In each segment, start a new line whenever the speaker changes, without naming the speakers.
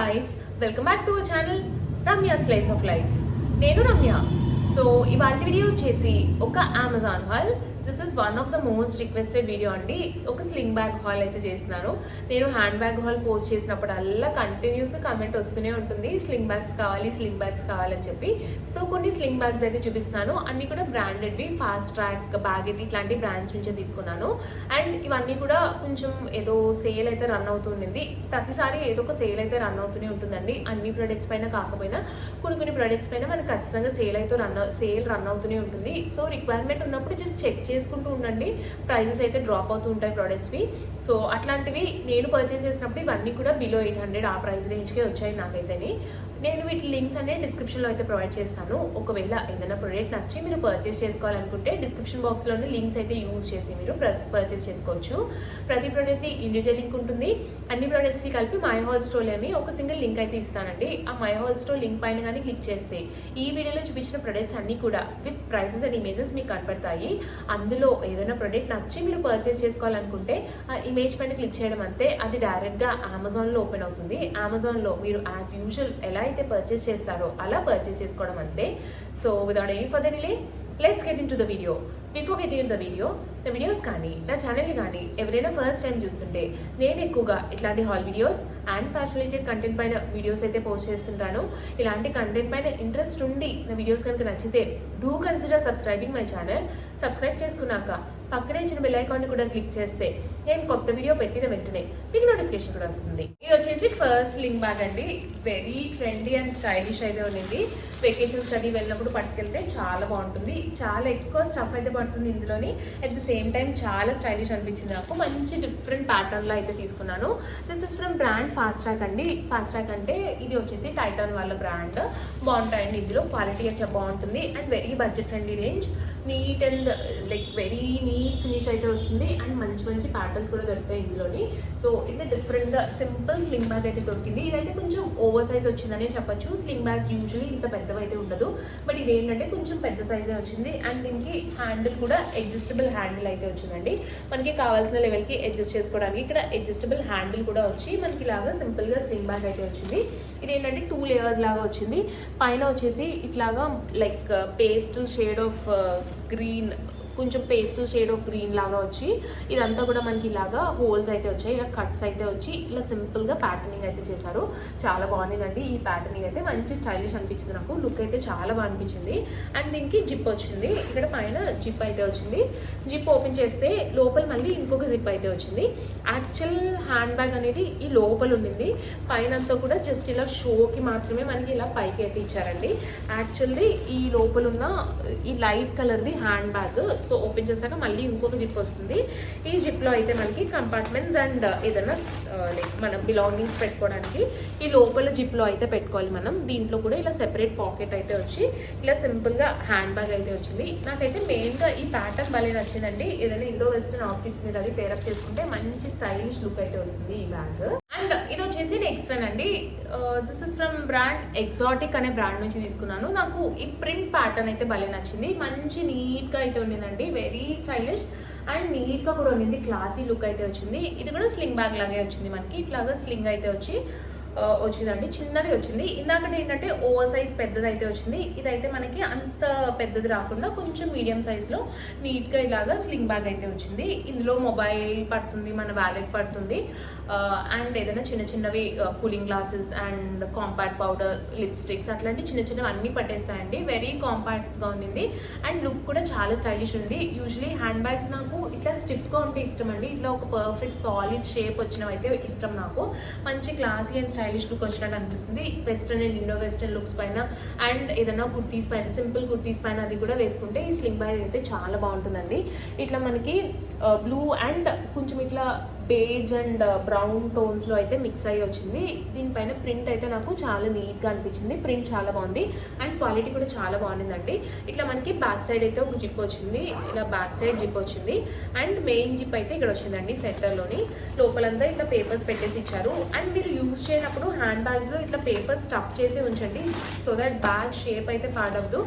guys, welcome back to our channel Ramya Slice of Life. నేను Ramya. So ఇవాళ video వచ్చేసి ఒక Amazon hall. This is one of the most requested video అండి. ఒక sling bag hall అయితే చేస్తున్నాను. నేను హ్యాండ్ బ్యాగ్ హాల్ పోస్ట్ చేసినప్పుడల్లా కంటిన్యూస్గా కమెంట్ వస్తూనే ఉంటుంది, స్లింగ్ బ్యాగ్స్ కావాలని చెప్పి. సో కొన్ని స్లింగ్ బ్యాగ్స్ అయితే చూపిస్తున్నాను. అన్ని కూడా బ్రాండెడ్వి, ఫాస్ట్ ట్రాక్, బ్యాగెట్ ఇట్లాంటి బ్రాండ్స్ నుంచే తీసుకున్నాను. అండ్ ఇవన్నీ కూడా కొంచెం ఏదో సేల్ అయితే రన్ అవుతుండింది. ప్రతిసారి ఏదో ఒక సేల్ అయితే రన్ అవుతూనే ఉంటుందండి. అన్ని ప్రొడక్ట్స్ పైన కాకపోయినా కొన్ని ప్రొడక్ట్స్ పైన మనకు ఖచ్చితంగా సేల్ రన్ అవుతూనే ఉంటుంది. సో రిక్వైర్మెంట్ ఉన్నప్పుడు జస్ట్ చెక్ చేసుకుంటూ ఉండండి. ప్రైజెస్ అయితే డ్రాప్ అవుతూ ఉంటాయి ప్రొడక్ట్స్వి. సో అట్లాంటివి నేను పర్చేస్ చేసినప్పుడు ఇవన్నీ కూడా బిలో 800 ఆ ప్రైస్ రేంజ్కే వచ్చాయి నాకైతేని. నేను వీటి లింక్స్ అనేది డిస్క్రిప్షన్లో అయితే ప్రొవైడ్ చేస్తాను. ఒకవేళ ఏదైనా ప్రోడక్ట్ నచ్చి మీరు పర్చేస్ చేసుకోవాలనుకుంటే డిస్క్రిప్షన్ బాక్స్లోనే లింక్స్ అయితే యూజ్ చేసి మీరు పర్చేస్ చేసుకోవచ్చు. ప్రతి ప్రోడక్ట్కి ఇండివిజువల్ లింక్ ఉంటుంది. అన్ని ప్రోడక్ట్స్కి కలిపి మై హాల్ స్టోర్ అని ఒక సింగిల్ లింక్ అయితే ఇస్తానండి. ఆ మై హాల్ స్టోర్ లింక్ పైన కానీ క్లిక్ చేస్తే ఈ వీడియోలో చూపించిన ప్రొడక్ట్స్ అన్నీ కూడా విత్ ప్రైసెస్ అండ్ ఇమేజెస్ మీకు కనపడతాయి. అందులో ఏదైనా ప్రోడక్ట్ నచ్చి మీరు పర్చేస్ చేసుకోవాలనుకుంటే ఆ ఇమేజ్ పైన క్లిక్ చేయడం అంతే, అది డైరెక్ట్గా అమెజాన్లో ఓపెన్ అవుతుంది. అమెజాన్లో మీరు యాజ్ యూజువల్ ఎలా అయితే పర్చేస్ చేస్తారో అలా పర్చేస్ చేసుకోవడం అంతే. So without any further delay let's get in to the video. Before get in the videos కానీ నా ఛానల్ని కానీ ఎవరైనా ఫస్ట్ టైం చూస్తుంటే నేను ఎక్కువగా ఇట్లాంటి hall videos and fashion related content పైన వీడియోస్ అయితే పోస్ట్ చేస్తుంటాను. ఇలాంటి కంటెంట్ పైన ఇంట్రెస్ట్ ఉండి నా వీడియోస్ కనుక నచ్చితే do consider subscribing my channel. Subscribe చేసుకున్నాక పక్కనే ఇచ్చిన బెల్ ఐకాన్ని కూడా క్లిక్ చేస్తే నేను కొత్త వీడియో పెట్టిన వెంటనే మీకు నోటిఫికేషన్ కూడా వస్తుంది. ఇది వచ్చేసి ఫస్ట్ స్లింగ్ బ్యాగ్ అండి. వెరీ ట్రెండీ అండ్ స్టైలిష్ అయితే ఉంది. వెకేషన్స్ అది వెళ్ళినప్పుడు పట్టుకెళ్తే చాలా బాగుంటుంది. చాలా ఎక్కువ స్టఫ్ అయితే పడుతుంది ఇందులోని. అట్ ద సేమ్ టైం చాలా స్టైలిష్ అనిపించింది నాకు. మంచి డిఫరెంట్ ప్యాటర్న్లో అయితే తీసుకున్నాను. This is from brand fast track అండి. ఫాస్ట్ ట్రాక్ అంటే ఇది వచ్చేసి టైటాన్ వాళ్ళ బ్రాండ్. బాగుంటాయండి ఇందులో, క్వాలిటీ అయితే బాగుంటుంది and very budget friendly range. Neat and like very neat finish అయితే వస్తుంది అండ్ మంచి ప్యాటర్న్స్ కూడా దొరుకుతాయి ఇందులోని. సో ఇట్లా డిఫరెంట్గా సింపుల్ స్లింగ్ బ్యాగ్ అయితే దొరికింది. ఇదైతే కొంచెం ఓవర్ సైజ్ వచ్చిందనే చెప్పచ్చు. స్లింగ్ బ్యాగ్స్ యూజువల్లీ ఇంత పెద్దవి అయితే ఉండదు, బట్ ఇదేంటంటే కొంచెం పెద్ద సైజే వచ్చింది. అండ్ దీనికి హ్యాండిల్ కూడా అడ్జస్టబుల్ హ్యాండిల్ అయితే వచ్చిందండి. మనకి కావాల్సిన లెవెల్కి అడ్జస్ట్ చేసుకోవడానికి ఇక్కడ అడ్జస్టబుల్ హ్యాండిల్ కూడా వచ్చి మనకి ఇలాగా సింపుల్గా స్లింగ్ బ్యాగ్ అయితే వచ్చింది. ఇదేంటంటే 2 లేయర్స్ లాగా వచ్చింది. పైన వచ్చేసి ఇట్లాగా like pastel shade of green, కొంచెం పేస్టల్ షేడ్ ఆఫ్ గ్రీన్ లాగా వచ్చి ఇదంతా కూడా మనకి ఇలాగా హోల్స్ అయితే వచ్చాయి, ఇలా కట్స్ అయితే వచ్చి ఇలా సింపుల్గా ప్యాటర్నింగ్ అయితే చేశారు. చాలా బాగుందండి ఈ ప్యాటర్నింగ్ అయితే. మంచి స్టైలిష్ అనిపించింది నాకు. లుక్ అయితే చాలా బాగా అనిపించింది. అండ్ దీనికి జిప్ వచ్చింది. ఇక్కడ పైన జిప్ అయితే వచ్చింది. జిప్ ఓపెన్ చేస్తే లోపల మళ్ళీ ఇంకొక జిప్ అయితే వచ్చింది. యాక్చువల్ హ్యాండ్ బ్యాగ్ అనేది ఈ లోపల ఉండింది. పైన అంతా కూడా జస్ట్ ఇలా షోకి మాత్రమే మనకి ఇలా పైకి అయితే ఇచ్చారండి. యాక్చువల్లీ ఈ లోపల ఉన్న ఈ లైట్ కలర్ది హ్యాండ్ బ్యాగ్. సో ఓపెన్ చేశాక మళ్ళీ ఇంకొక జిప్ వస్తుంది. ఈ జిప్లో అయితే మనకి కంపార్ట్మెంట్స్ అండ్ ఏదైనా లైక్ మన బిలాంగింగ్స్ పెట్టుకోవడానికి ఈ లోపల జిప్లో అయితే పెట్టుకోవాలి మనం. దీంట్లో కూడా ఇలా సెపరేట్ పాకెట్ అయితే వచ్చి ఇలా సింపుల్గా హ్యాండ్ బ్యాగ్ అయితే వచ్చింది. నాకైతే మెయిన్గా ఈ ప్యాటర్న్ భలే నచ్చిందండి. ఏదైనా ఇండో వెస్టర్న్ అవుట్ఫిట్స్ మీద అది పేరప్ చేసుకుంటే మంచి స్టైలిష్ లుక్ అయితే వస్తుంది ఈ బ్యాగ్. అండ్ ఇది వచ్చేసి నెక్స్ట్ వన్ అండి. This is from brand exotic అనే బ్రాండ్ నుంచి తీసుకున్నాను. నాకు ఈ ప్రింట్ ప్యాటర్న్ అయితే భలే నచ్చింది. మంచి నీట్గా అయితే ఉండిందండి. వెరీ స్టైలిష్ అండ్ నీట్గా కూడా ఉండింది. క్లాసీ లుక్ అయితే వచ్చింది. ఇది కూడా స్లింగ్ బ్యాగ్ లాగే వచ్చింది మనకి. ఇట్లాగా స్లింగ్ అయితే వచ్చిందండి. చిన్నది వచ్చింది. ఇందాకటి ఏంటంటే ఓవర్ సైజ్ పెద్దది అయితే వచ్చింది. ఇదైతే మనకి అంత పెద్దది రాకుండా కొంచెం మీడియం సైజ్లో నీట్గా ఇలాగా స్లింగ్ బ్యాగ్ అయితే వచ్చింది. ఇందులో మొబైల్ పడుతుంది, మన వ్యాలెట్ పడుతుంది అండ్ ఏదైనా చిన్నవి cooling glasses and compact powder, lipsticks అట్లాంటి చిన్నవి అన్నీ పట్టేస్తాయండి. వెరీ కాంపాక్ట్గా ఉంది అండ్ లుక్ కూడా చాలా స్టైలిష్ ఉంది. యూజువలీ హ్యాండ్ బ్యాగ్స్ నాకు ఇట్లా స్టిఫ్గా ఉంటే ఇష్టం అండి. ఇట్లా ఒక పర్ఫెక్ట్ సాలిడ్ షేప్ వచ్చినవి అయితే ఇష్టం నాకు. మంచి క్లాసీ అండ్ స్టైలిష్ లుక్ వచ్చినట్టు అనిపిస్తుంది. Western and Indo western looks పైన అండ్ ఏదైనా కుర్తీస్ పైన, సింపుల్ కుర్తీస్ పైన అది కూడా వేసుకుంటే ఈ స్లింగ్ బ్యాగ్ అయితే చాలా బాగుంటుందండి. ఇట్లా మనకి బ్లూ అండ్ కొంచెం ఇట్లా బేజ్ అండ్ బ్రౌన్ టోన్స్లో అయితే మిక్స్ అయ్యి వచ్చింది. దీనిపైన ప్రింట్ అయితే నాకు చాలా నీట్గా అనిపించింది. ప్రింట్ చాలా బాగుంది అండ్ క్వాలిటీ కూడా చాలా బాగుండిందండి. ఇట్లా మనకి బ్యాక్ సైడ్ అయితే ఒక జిప్ వచ్చింది. ఇలా బ్యాక్ సైడ్ జిప్ వచ్చింది అండ్ మెయిన్ జిప్ అయితే ఇక్కడ వచ్చిందండి సెంటర్లోని. లోపలంతా ఇట్లా పేపర్స్ పెట్టేసి ఇచ్చారు. అండ్ మీరు యూజ్ చేయనప్పుడు హ్యాండ్ బ్యాగ్స్లో ఇట్లా పేపర్స్ స్టఫ్ చేసి ఉంచండి, సో దట్ బ్యాగ్ షేప్ అయితే పాడవద్దు.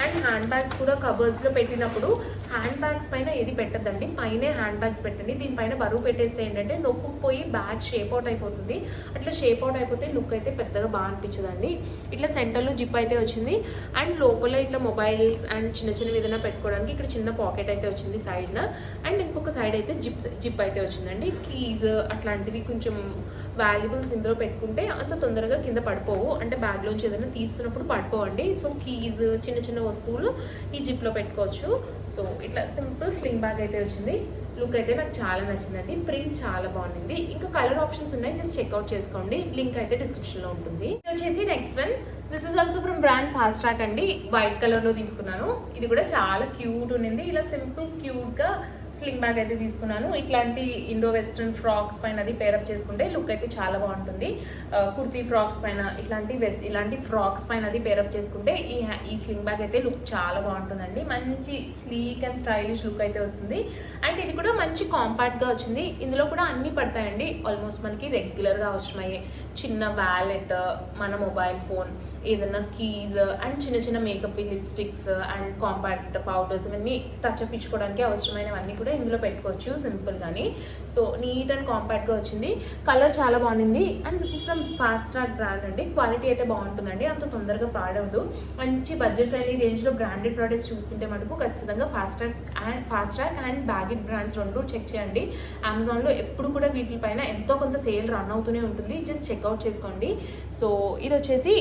అండ్ హ్యాండ్ బ్యాగ్స్ కూడా కబర్డ్స్లో పెట్టినప్పుడు హ్యాండ్ బ్యాగ్స్ పైన ఏది పెట్టద్దండి, పైనే హ్యాండ్ బ్యాగ్స్ పెట్టండి. దీనిపైన బరువు పెట్టేస్తే ఏంటంటే నొక్కుపోయి బ్యాగ్ షేప్ అవుట్ అయిపోతుంది. అట్లా షేప్ అవుట్ అయిపోతే లుక్ అయితే పెద్దగా బాగా అనిపించదండి. ఇట్లా సెంటర్లో జిప్ అయితే వచ్చింది అండ్ లోపల ఇట్లా మొబైల్స్ అండ్ చిన్న చిన్నవి ఏదైనా పెట్టుకోవడానికి ఇక్కడ చిన్న పాకెట్ అయితే వచ్చింది సైడ్న. అండ్ ఇంకొక సైడ్ అయితే జిప్ అయితే వచ్చిందండి. కీజ్ అట్లాంటివి కొంచెం వాల్యుబుల్స్ ఇందులో పెట్టుకుంటే అంత తొందరగా కింద పడిపోవు, అంటే బ్యాగ్లోంచి ఏదైనా తీస్తున్నప్పుడు పడిపోవండి. సో కీజ్ చిన్న చిన్న వస్తువులు ఈ జిప్లో పెట్టుకోవచ్చు. సో ఇట్లా సింపుల్ స్లింగ్ బ్యాగ్ అయితే వచ్చింది. లుక్ అయితే నాకు చాలా నచ్చిందండి. ప్రింట్ చాలా బాగుంది. ఇంకా కలర్ ఆప్షన్స్ ఉన్నాయి, జస్ట్ చెక్అవుట్ చేసుకోండి. లింక్ అయితే డిస్క్రిప్షన్లో ఉంటుంది. ఇది వచ్చేసి next one. This is also from brand fast track అండి. వైట్ కలర్లో తీసుకున్నాను. ఇది కూడా చాలా క్యూట్ ఉండింది. ఇలా సింపుల్ క్యూట్గా స్లింగ్ బ్యాగ్ అయితే తీసుకున్నాను. ఇట్లాంటి ఇండో వెస్ట్రన్ ఫ్రాక్స్ పైన అది పేరప్ చేసుకుంటే లుక్ అయితే చాలా బాగుంటుంది. కుర్తీ ఫ్రాక్స్ పైన ఇలాంటి ఫ్రాక్స్ పైన అది పేరప్ చేసుకుంటే ఈ స్లింగ్ బ్యాగ్ అయితే లుక్ చాలా బాగుంటుందండి. మంచి స్లీక్ అండ్ స్టైలిష్ లుక్ అయితే వస్తుంది. అండ్ ఇది కూడా మంచి కాంపాక్ట్గా వచ్చింది. ఇందులో కూడా అన్నీ పడతాయండి. ఆల్మోస్ట్ మనకి రెగ్యులర్గా అవసరమయ్యే చిన్న వ్యాలెట్, మన మొబైల్ ఫోన్, ఏదైనా కీజ్ అండ్ చిన్న చిన్న makeup lipsticks and compact powders ఇవన్నీ టచ్ అప్ ఇచ్చుకోవడానికి అవసరమైనవన్నీ కూడా ఇందులో పెట్టుకోవచ్చు సింపుల్ గానీ. సో నీట్ అండ్ కాంపాక్ట్గా వచ్చింది. కలర్ చాలా బాగుంది. And this is from fast track brand అండి. క్వాలిటీ అయితే బాగుంటుందండి, అంత తొందరగా పాడవదు. మంచి బడ్జెట్ ఫ్రెండ్లీ రేంజ్లో బ్రాండెడ్ ప్రోడక్ట్స్ చూస్తుంటే మటుకు ఖచ్చితంగా ఫాస్ట్ ట్రాక్ అండ్ బ్యాగిడ్ బ్రాండ్స్ రెండు చెక్ చేయండి. అమెజాన్లో ఎప్పుడు కూడా వీటిపైన ఎంతో కొంత సేల్ రన్ అవుతూనే ఉంటుంది, జస్ట్ చెక్అవుట్ చేసుకోండి. సో ఇది వచ్చేసి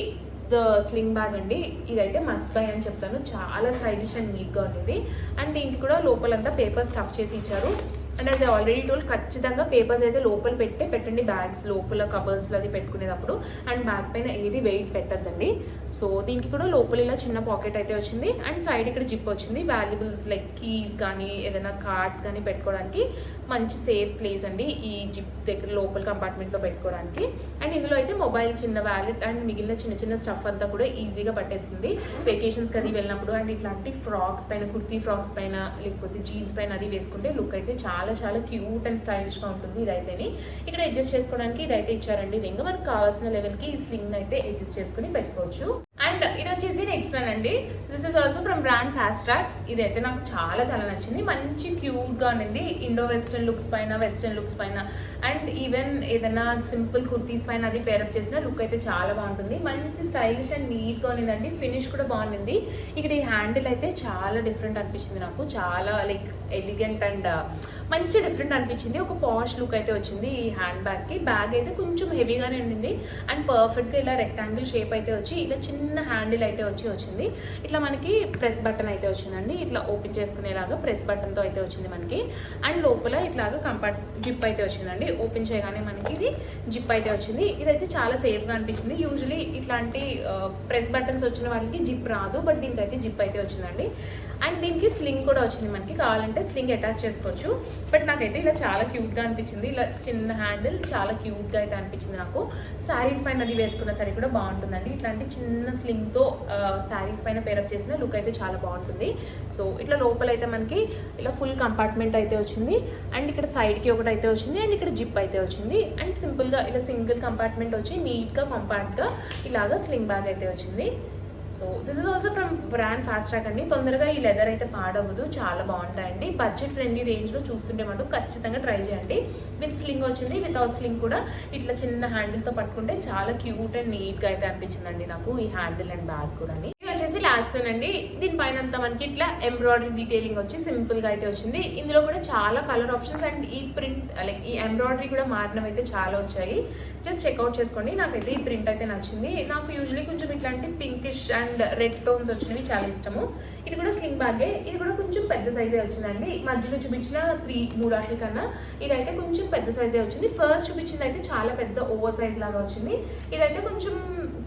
ద స్లింగ్ బ్యాగ్ అండి. ఇదైతే మస్ట్ బై అని చెప్తాను. చాలా స్టైలిష్ అండ్ నీట్గా ఉంటుంది. అండ్ దీనికి కూడా లోపలంతా పేపర్ స్టఫ్ చేసి ఇచ్చారు. అండ్ అది ఆల్రెడీ టోల్ ఖచ్చితంగా పేపర్స్ అయితే లోపల పెట్టండి బ్యాగ్స్ లోపల కబర్స్లో అది పెట్టుకునేటప్పుడు. అండ్ బ్యాగ్ పైన ఏది వెయిట్ పెట్టద్దండి. సో దీనికి కూడా లోపల ఇలా చిన్న పాకెట్ అయితే వచ్చింది. అండ్ సైడ్ ఇక్కడ జిప్ వచ్చింది. వాల్యుబుల్స్ లైక్ కీస్ కానీ ఏదైనా కార్డ్స్ కానీ పెట్టుకోవడానికి మంచి సేఫ్ ప్లేస్ అండి ఈ జిప్ దగ్గర లోపల కంపార్ట్మెంట్లో పెట్టుకోవడానికి. అండ్ ఇందులో అయితే మొబైల్, చిన్న వ్యాలెట్ అండ్ మిగిలిన చిన్న చిన్న స్టఫ్ అంతా కూడా ఈజీగా పట్టేస్తుంది వెకేషన్స్కి అది వెళ్ళినప్పుడు. అండ్ ఇట్లాంటి ఫ్రాక్స్ పైన, కుర్తీ ఫ్రాక్స్ పైన లేకపోతే జీన్స్ పైన అది వేసుకుంటే లుక్ అయితే చాలా చాలా క్యూట్ అండ్ స్టైలిష్గా ఉంటుంది. ఇదైతేని ఇక్కడ అడ్జస్ట్ చేసుకోవడానికి ఇదైతే ఇచ్చారండి రింగ్. మనకు కావాల్సిన లెవెల్కి ఈ స్లింగ్ అయితే అడ్జస్ట్ చేసుకుని పెట్టుకోవచ్చు. అండ్ ఇది వచ్చేసి నెక్స్ట్ వన్ అండి. This is also from brand fast track. ఇదైతే నాకు చాలా చాలా నచ్చింది. మంచి క్యూట్గా ఉంది. ఇండో వెస్ట్రన్ లుక్స్ పైన, వెస్ట్రన్ లుక్స్ పైన అండ్ ఈవెన్ ఏదైనా సింపుల్ కుర్తీస్ పైన అది పేరప్ చేసిన లుక్ అయితే చాలా బాగుంటుంది. మంచి స్టైలిష్ అండ్ నీట్గా ఉన్నదండి. ఫినిష్ కూడా బాగుంది. ఇక్కడ ఈ హ్యాండిల్ అయితే చాలా డిఫరెంట్ అనిపించింది నాకు. చాలా లైక్ ఎలిగెంట్ అండ్ మంచి డిఫరెంట్ అనిపించింది. ఒక పాష్ లుక్ అయితే వచ్చింది ఈ హ్యాండ్ బ్యాగ్కి. బ్యాగ్ అయితే కొంచెం హెవీగానే ఉండింది అండ్ పర్ఫెక్ట్గా ఇలా రెక్టాంగిల్ షేప్ అయితే వచ్చి ఇలా చిన్న హ్యాండిల్ అయితే వచ్చింది. ఇట్లా మనకి ప్రెస్ బటన్ అయితే వచ్చిందండి. ఇట్లా ఓపెన్ చేసుకునేలాగా ప్రెస్ బటన్తో అయితే వచ్చింది మనకి. అండ్ లోపల ఇట్లాగా జిప్ అయితే వచ్చిందండి. ఓపెన్ చేయగానే మనకి ఇది జిప్ అయితే వచ్చింది. ఇదైతే చాలా సేఫ్గా అనిపించింది. యూజువలీ ఇట్లాంటి ప్రెస్ బటన్స్ వచ్చిన వాళ్ళకి జిప్ రాదు, బట్ దీనికి అయితే జిప్ అయితే వచ్చిందండి. అండ్ దీనికి స్లింగ్ కూడా వచ్చింది. మనకి కావాలంటే స్లింగ్ అటాచ్ చేసుకోవచ్చు. బట్ నాకైతే ఇలా చాలా క్యూట్గా అనిపించింది. ఇలా చిన్న హ్యాండిల్ చాలా క్యూట్గా అయితే అనిపించింది నాకు. శారీస్ పైన అది వేసుకున్న సరే కూడా బాగుంటుందండి. ఇట్లాంటి చిన్న స్లింగ్తో శారీస్ పైన పేరప్ చేసిన లుక్ అయితే చాలా బాగుంటుంది. సో ఇట్లా లోపల అయితే మనకి ఇలా ఫుల్ కంపార్ట్మెంట్ అయితే వచ్చింది. అండ్ ఇక్కడ సైడ్కి ఒకటి అయితే వచ్చింది. అండ్ ఇక్కడ జిప్ అయితే వచ్చింది. అండ్ సింపుల్గా ఇలా సింగిల్ కంపార్ట్మెంట్ వచ్చి నీట్గా కాంపాక్ట్గా ఇలాగా స్లింగ్ బ్యాగ్ అయితే వచ్చింది. So this is also from brand fast track అండి. తొందరగా ఈ లెదర్ అయితే పాడవదు, చాలా బాగుంటాయండి. బడ్జెట్ ఫ్రెండ్లీ రేంజ్లో చూస్తుంటే మటుకు ఖచ్చితంగా ట్రై చేయండి. విత్ స్లింగ్ వచ్చింది, వితౌట్ స్లింగ్ కూడా ఇట్లా చిన్న హ్యాండిల్తో పట్టుకుంటే చాలా క్యూట్ అండ్ నీట్గా అయితే అనిపించిందండి నాకు ఈ హ్యాండిల్ అండ్ బ్యాగ్ కూడా. ఇది వచ్చేసి లాస్ట్ వన్ అండి. దీనిపైన అంతా మనకి ఇట్లా ఎంబ్రాయిడరీ డీటెయిలింగ్ వచ్చి సింపుల్గా అయితే వచ్చింది. ఇందులో కూడా చాలా కలర్ ఆప్షన్స్ అండ్ ఈ ప్రింట్ లైక్ ఈ ఎంబ్రాయిడరీ కూడా మారినవి అయితే చాలా వచ్చాయి. జస్ట్ చెక్అవుట్ చేసుకోండి. నాకైతే ఈ ప్రింట్ అయితే నచ్చింది. నాకు యూజువలీ కొంచెం ఇట్లాంటి పింకిష్ అండ్ రెడ్ టోన్స్ వచ్చినవి చాలా ఇష్టము. ఇది కూడా స్లింగ్ బ్యాగే. ఇది కూడా కొంచెం పెద్ద సైజే వచ్చిందండి. మధ్యలో చూపించిన 3 వాటి కన్నా ఇదైతే కొంచెం పెద్ద సైజే వచ్చింది. ఫస్ట్ చూపించింది అయితే చాలా పెద్ద ఓవర్ సైజ్ లాగా వచ్చింది. ఇదైతే కొంచెం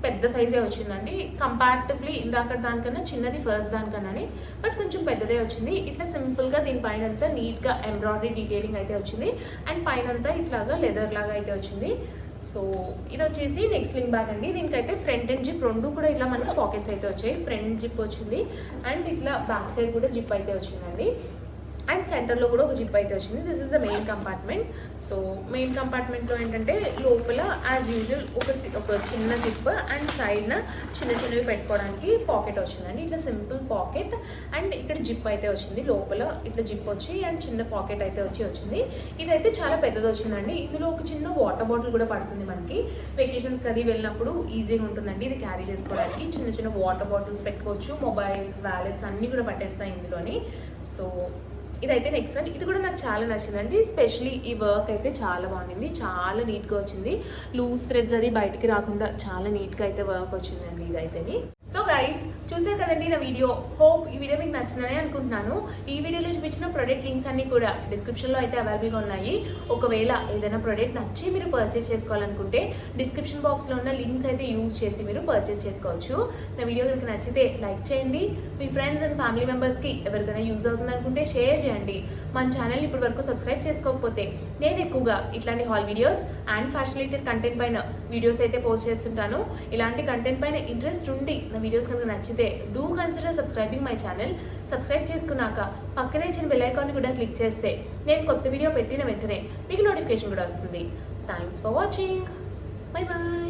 పెద్ద సైజే వచ్చిందండి. కంపారిటివ్లీ ఇందాక దానికన్నా చిన్నది ఫస్ట్ దానికన్నా, బట్ కొంచెం పెద్దదే వచ్చింది. ఇట్లా సింపుల్గా దీనిపైన అంతా నీట్గా ఎంబ్రాయిడరీ డీటెయిలింగ్ అయితే వచ్చింది. అండ్ పైన అంతా ఇట్లాగా లెదర్ లాగా అయితే వచ్చింది. సో ఇది వచ్చేసి నెక్స్ట్ స్లింగ్ బ్యాగ్ అండి. దీనికైతే ఫ్రంట్ అండ్ జిప్ రెండు కూడా ఇలా మనకి పాకెట్స్ అయితే వచ్చాయి. ఫ్రంట్ జిప్ వచ్చింది అండ్ ఇట్లా బ్యాక్ సైడ్ కూడా జిప్ అయితే వచ్చిందండి. అండ్ సెంటర్లో కూడా ఒక జిప్ అయితే వచ్చింది. This is the main compartment. So main కంపార్ట్మెంట్లో ఏంటంటే లోపల యాజ్ యూజువల్ ఒక చిన్న జిప్ అండ్ సైడ్న చిన్నవి పెట్టుకోవడానికి పాకెట్ వచ్చిందండి. ఇట్లా సింపుల్ పాకెట్ అండ్ ఇక్కడ జిప్ అయితే వచ్చింది. లోపల ఇట్లా జిప్ వచ్చి అండ్ చిన్న పాకెట్ అయితే వచ్చింది. ఇదైతే చాలా పెద్దది వచ్చిందండి. ఇందులో ఒక చిన్న వాటర్ బాటిల్ కూడా పడుతుంది మనకి. వెకేషన్స్కి అది వెళ్ళినప్పుడు ఈజీగా ఉంటుందండి ఇది క్యారీ చేసుకోవడానికి. చిన్న వాటర్ బాటిల్స్ పెట్టుకోవచ్చు, మొబైల్స్, వ్యాలెట్స్ అన్నీ కూడా పట్టేస్తాయి ఇందులోని. సో ఇదైతే నెక్స్ట్ వన్. ఇది కూడా నాకు చాలా నచ్చిందండి. స్పెషలీ ఈ వర్క్ అయితే చాలా బాగుంది, చాలా నీట్గా వచ్చింది. లూజ్ థ్రెడ్స్ అది బయటికి రాకుండా చాలా నీట్గా అయితే వర్క్ వచ్చిందండి ఇదైతేని. సో గైస్ చూసారు కదండి నా వీడియో. హోప్ ఈ వీడియో మీకు నచ్చిందని అనుకుంటున్నాను. ఈ వీడియోలో చూపించిన ప్రొడక్ట్ లింక్స్ అన్ని కూడా డిస్క్రిప్షన్లో అయితే అవైలబుల్గా ఉన్నాయి. ఒకవేళ ఏదైనా ప్రొడక్ట్ నచ్చి మీరు పర్చేస్ చేసుకోవాలనుకుంటే డిస్క్రిప్షన్ బాక్స్లో ఉన్న లింక్స్ అయితే యూజ్ చేసి మీరు పర్చేస్ చేసుకోవచ్చు. నా వీడియో కనుక నచ్చితే లైక్ చేయండి. మీ ఫ్రెండ్స్ అండ్ ఫ్యామిలీ మెంబర్స్కి ఎవరికైనా యూజ్ అవుతుంది అనుకుంటే షేర్ చేయండి. మన ఛానల్ ఇప్పటి వరకు సబ్స్క్రైబ్ చేసుకోకపోతే నేను ఎక్కువగా ఇట్లాంటి hall videos and fashion related content పైన వీడియోస్ అయితే పోస్ట్ చేస్తుంటాను. ఇలాంటి కంటెంట్ పైన ఇంట్రెస్ట్ ఉండి నా వీడియోస్ కనుక నచ్చితే do consider subscribing my channel. Subscribe చేసుకున్నాక పక్కనే ఇచ్చిన బెల్ ఐకాన్ని కూడా క్లిక్ చేస్తే నేను కొత్త వీడియో పెట్టిన వెంటనే మీకు నోటిఫికేషన్ కూడా వస్తుంది. Thanks for watching. Bye bye.